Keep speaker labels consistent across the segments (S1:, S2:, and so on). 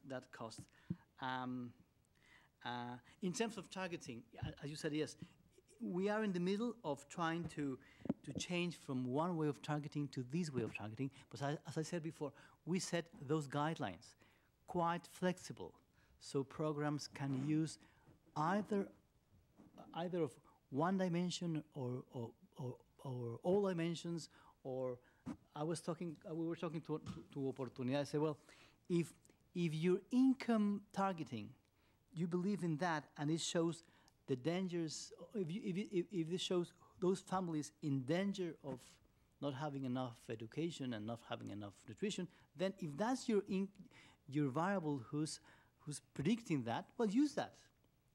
S1: that cost. In terms of targeting, as you said, yes, we are in the middle of trying to change from one way of targeting to this way of targeting. But as I said before, we set those guidelines quite flexible, so programs can use either of one dimension or all dimensions. Or we were talking to Oportunidad. I said, well, if your income targeting, you believe in that, and it shows the dangers. If it shows those families in danger of not having enough education and not having enough nutrition, then if that's your variable who's predicting that, well, use that.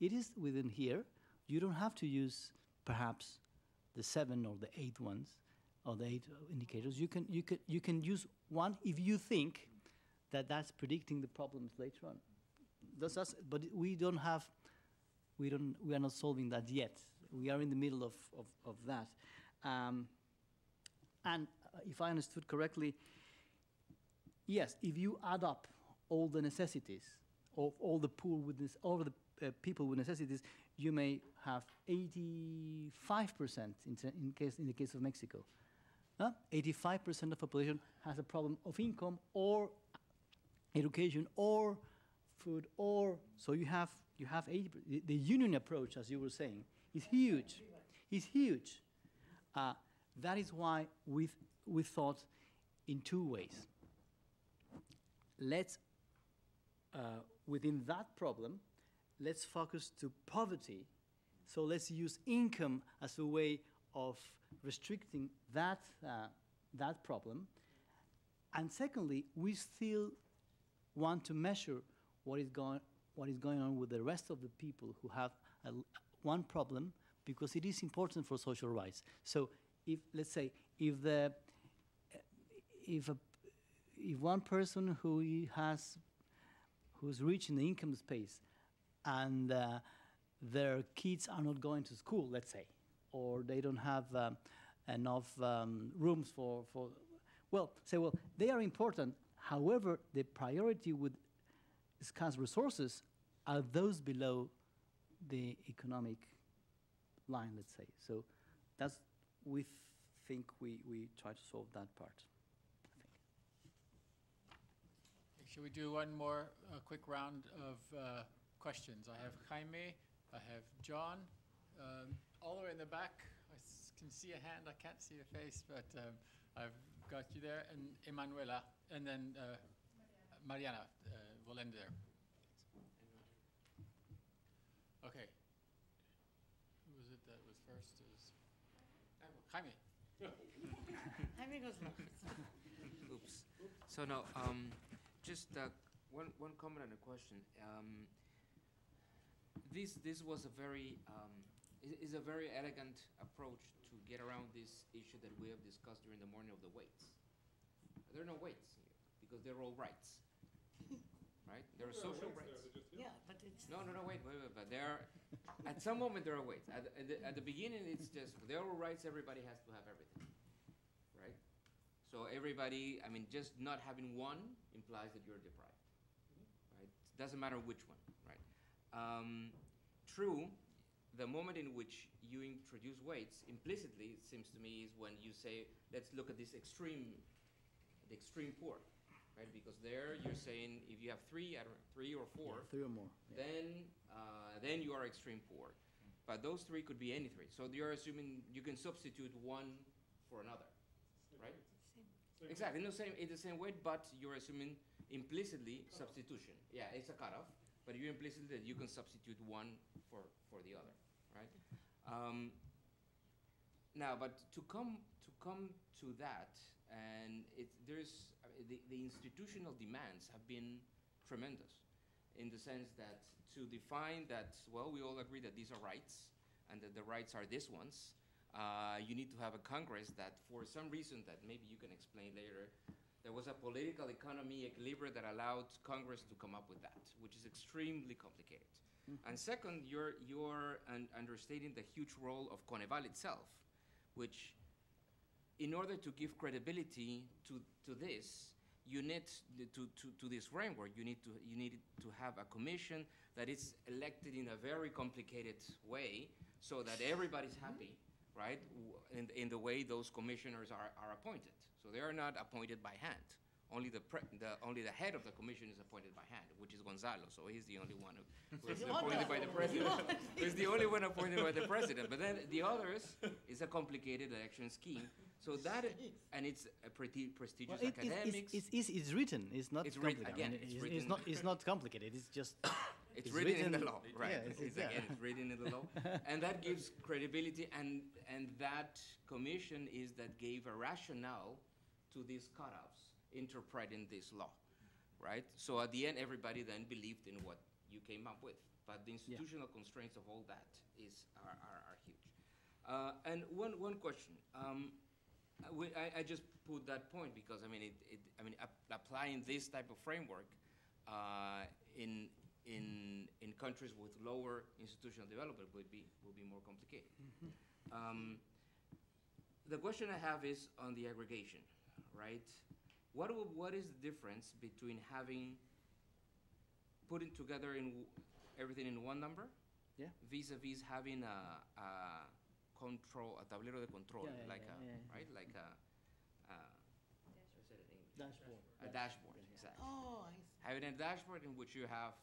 S1: It is within here. You don't have to use perhaps the 7 or the 8 ones or the 8 indicators. You can use one if you think that that's predicting the problems later on. But we are not solving that yet. We are in the middle of that. And if I understood correctly, yes, if you add up all the necessities of all the poor with this, all the people with necessities, you may have 85% in the case of Mexico. 85% of population has a problem of income or education or food, or so you have 80%. The union approach, as you were saying, is huge. It's huge. That is why we thought in 2 ways. Let's within that problem, let's focus to poverty. So let's use income as a way of restricting that problem. And secondly, we still want to measure what is going on with the rest of the people who have one problem, because it is important for social rights. So if, let's say, if one person who's reaching the income space and their kids are not going to school, let's say, or they don't have enough rooms for well, they are important. However, the priority with scarce resources are those below the economic line, let's say. So that's, we think we try to solve that part, I think.
S2: Should we do one more quick round of questions? I have Jaime, I have John, all the way in the back. I can see a hand, I can't see a face, but I've got you there, and Emanuela, and then Mariana, we'll end there. Okay. Who was it that was first? It was Jaime.
S3: Jaime goes first.
S4: Oops. So no, just one comment and a question. This was a very is a very elegant approach to get around this issue that we have discussed during the morning of the weights. There are no weights here because they're all rights, right? There are social rights.
S3: Yeah, but it's
S4: No, wait. But there are, at some moment there are weights. At the beginning, it's just there are rights. Everybody has to have everything, right? So everybody, I mean, just not having one implies that you're deprived, right? It doesn't matter which one, right? True, the moment in which you introduce weights, implicitly, it seems to me, is when you say, let's look at this the extreme poor, right? Because there you're saying if you have 3 or 4,
S1: Yeah, 3 or more,
S4: yeah. Then you are extreme poor. But those 3 could be any 3. So you're assuming you can substitute one for another, right? Exactly, in the same way, but you're assuming implicitly substitution. Yeah, it's a cutoff, but you implicitly that you can substitute one for the other, right? Now, but to come to that, and there's the institutional demands have been tremendous, in the sense that to define that, well, we all agree that these are rights, and that the rights are these ones. You need to have a Congress that, for some reason that maybe you can explain later, there was a political economy equilibrium that allowed Congress to come up with that, which is extremely complicated. Mm-hmm. And second, you're understating the huge role of CONEVAL itself, which, in order to give credibility to this, you need to this framework, you need to have a commission that is elected in a very complicated way so that everybody's happy, right, in the way those commissioners are appointed. So they are not appointed by hand. Only the head of the commission is appointed by hand, which is Gonzalo. So he's the only one who is appointed by the president. He's the only one appointed by the president. But then the others is a complicated election scheme. So that, and it's a pretty prestigious academics.
S1: It's easy. It's written. It's not complicated.
S4: Again,
S1: I mean,
S4: it's written.
S1: it's not complicated. It's just.
S4: It's written in the law, right?
S1: Yeah,
S4: It's written in the law, and that gives credibility. And that commission is that gave a rationale to these cutoffs, interpreting this law, right? So at the end, everybody then believed in what you came up with. But the institutional constraints of all that are huge. And one question. I just put that point because I mean, applying this type of framework in countries with lower institutional development will be more complicated. The question I have is on the aggregation, right? What is the difference between putting together everything in one number, vis-a-vis having a tablero de control, right? Like
S1: Dashboard.
S4: A dashboard, exactly.
S3: Oh, I see.
S4: Having a dashboard in which you have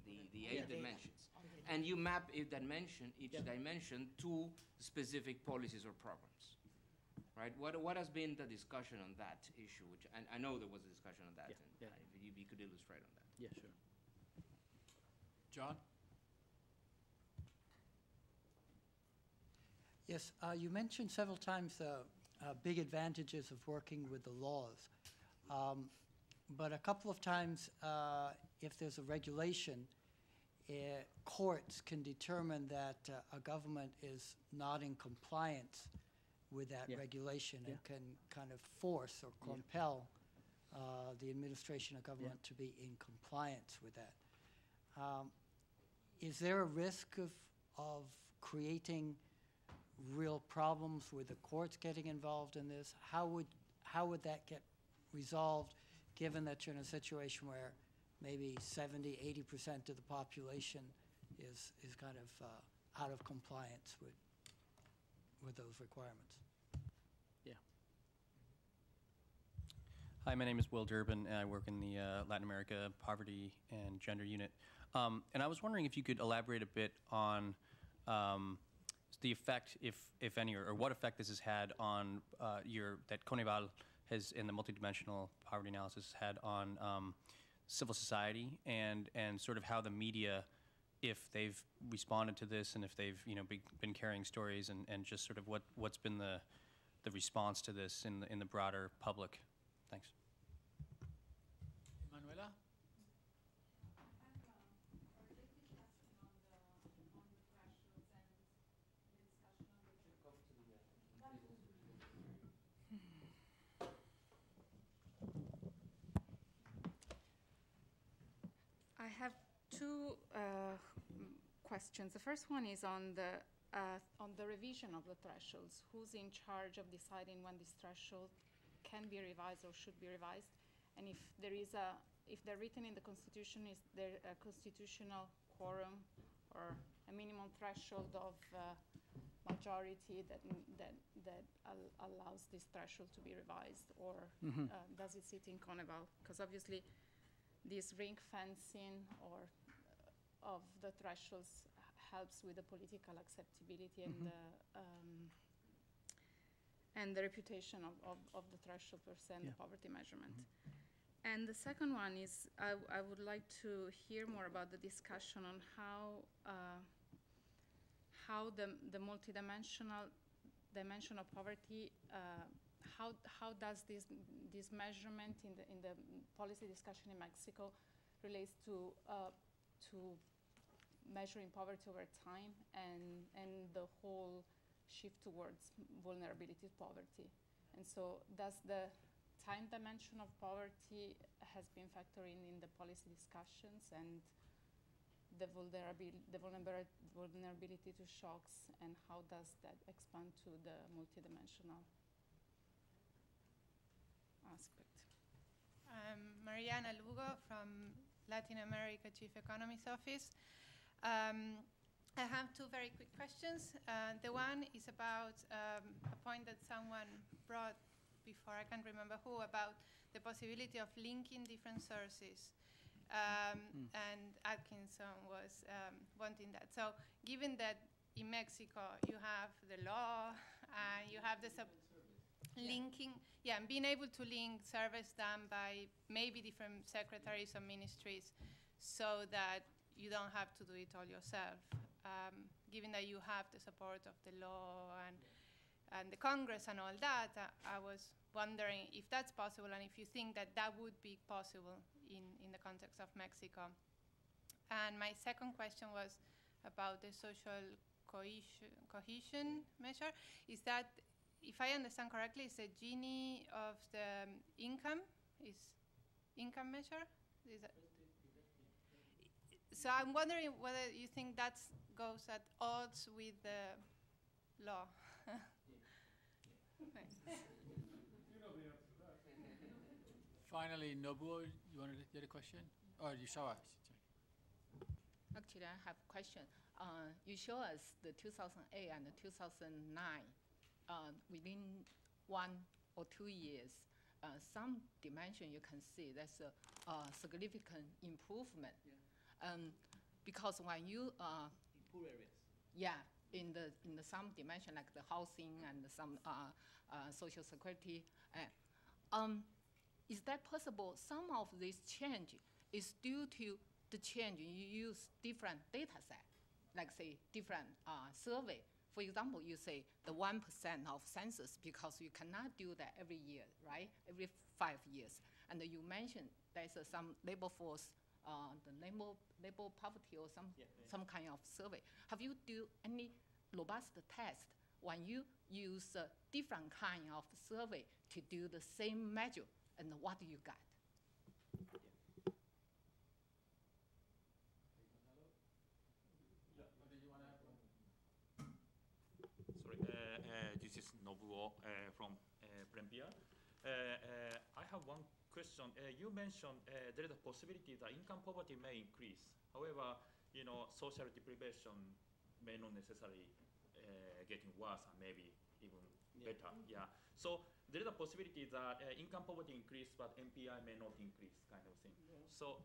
S4: the 8
S3: data.
S4: dimensions.
S3: All data.
S4: And you map each dimension to specific policies or programs, right? What has been the discussion on that issue? Which I know there was a discussion on that, and if you could illustrate on that.
S1: Yeah, sure.
S2: John?
S5: Yes, you mentioned several times big advantages of working with the laws. But a couple of times, if there's a regulation, courts can determine that a government is not in compliance with that regulation and can kind of force or compel the administration of government to be in compliance with that. Is there a risk of creating real problems with the courts getting involved in this? How would that get resolved, given that you're in a situation where maybe 70, 80% of the population is kind of out of compliance with those requirements?
S6: Hi, my name is Will Durbin, and I work in the Latin America Poverty and Gender Unit. And I was wondering if you could elaborate a bit on the effect, if any, or what effect this has had on that CONEVAL has, in the multidimensional poverty analysis, had on civil society and sort of how the media, if they've responded to this and if they've been carrying stories and just sort of what's been the response to this in the broader public. Thanks.
S2: Manuela?
S7: I have two questions. The first one is on the revision of the thresholds. Who's in charge of deciding when this threshold can be revised or should be revised? And if they're written in the Constitution, is there a constitutional quorum or a minimum threshold of majority that allows this threshold to be revised, or does it sit in CONEVAL? Because obviously, this ring fencing of the thresholds helps with the political acceptability and the reputation of the threshold per se and the poverty measurement. And the second one is I would like to hear more about the discussion on how the multidimensional dimension of poverty, how does this measurement in the policy discussion in Mexico relates to measuring poverty over time and the whole shift towards vulnerability to poverty. And so does the time dimension of poverty has been factored in the policy discussions, and the vulnerability to shocks, and how does that expand to the multidimensional aspect?
S8: Mariana Lugo from Latin America Chief Economist Office. I have two very quick questions. The one is about a point that someone brought before, I can't remember who, about the possibility of linking different sources. And Atkinson was wanting that. So given that in Mexico you have the law and you have the linking, and being able to link surveys done by maybe different secretaries or ministries so that you don't have to do it all yourself. Given that you have the support of the law and the Congress and all that, I was wondering if that's possible and if you think that that would be possible in the context of Mexico. And my second question was about the social cohesion measure. Is that, if I understand correctly, is the Gini of the income measure? Is that? So I'm wondering whether you think that goes at odds with the law.
S2: Finally, Nobuo, you wanted to get a question? Or Yushawa?
S9: Actually, I have a question. You show us the 2008 and the 2009. Within 1 or 2 years, some dimension you can see there's a significant improvement. Yeah. Because when you
S1: Poor areas.
S9: yeah, in the some dimension like the housing and some social security, is that possible? Some of this change is due to the change. You use different data set, like say different survey. For example, you say the 1% of census because you cannot do that every year, right? Every 5 years. And you mentioned there's some labor force, the labor poverty or some kind of survey. Have you do any robust test when you use a different kind of survey to do the same measure, and what do you got?
S10: This is Nobuo from Prempia. I have one question. You mentioned there is a possibility that income poverty may increase. However, social deprivation may not necessarily getting worse and maybe even better. Yeah. So there is a possibility that income poverty increase, but MPI may not increase, kind of thing. Yeah. So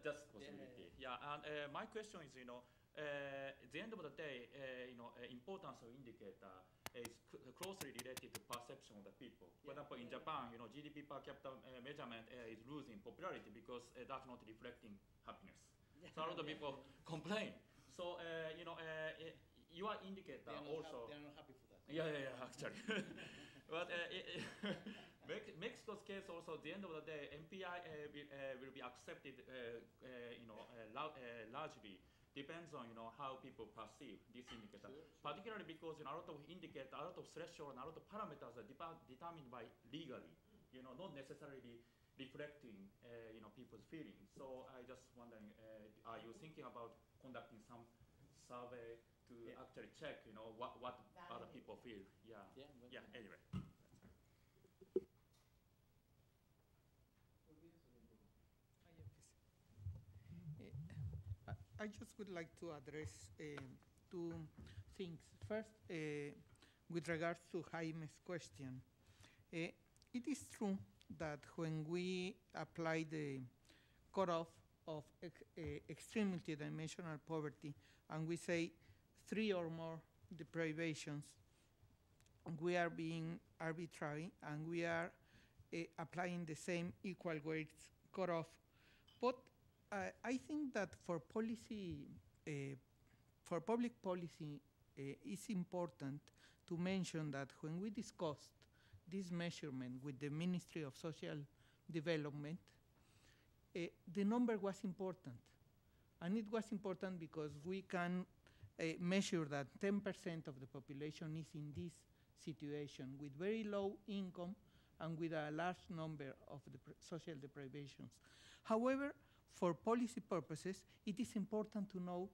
S10: that's possibility. Yeah. And my question is, at the end of the day, importance of indicator is closely related to perception of the people. For example, in Japan, GDP per capita measurement is losing popularity because that's not reflecting happiness. So a lot of people complain. So your indicator also.
S1: They are not happy for that.
S10: Yeah, actually. But Mexico's case also, at the end of the day, MPI will be accepted, largely. Depends on how people perceive this indicator. Sure. Particularly because a lot of indicators, a lot of thresholds, and a lot of parameters are determined by legally, not necessarily reflecting people's feelings. So I just wondering, are you thinking about conducting some survey to actually check, what other people feel? Yeah. Anyway.
S11: I just would like to address two things. First, with regards to Jaime's question, it is true that when we apply the cutoff of extreme multidimensional poverty and we say 3 or more deprivations, we are being arbitrary and we are applying the same equal weights cutoff. But I think that for policy, for public policy, it's important to mention that when we discussed this measurement with the Ministry of Social Development, the number was important. And it was important because we can measure that 10% of the population is in this situation with very low income and with a large number of social deprivations. However, for policy purposes, it is important to know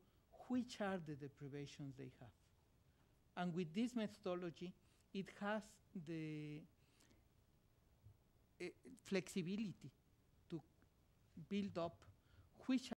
S11: which are the deprivations they have. And with this methodology, it has the flexibility to build up which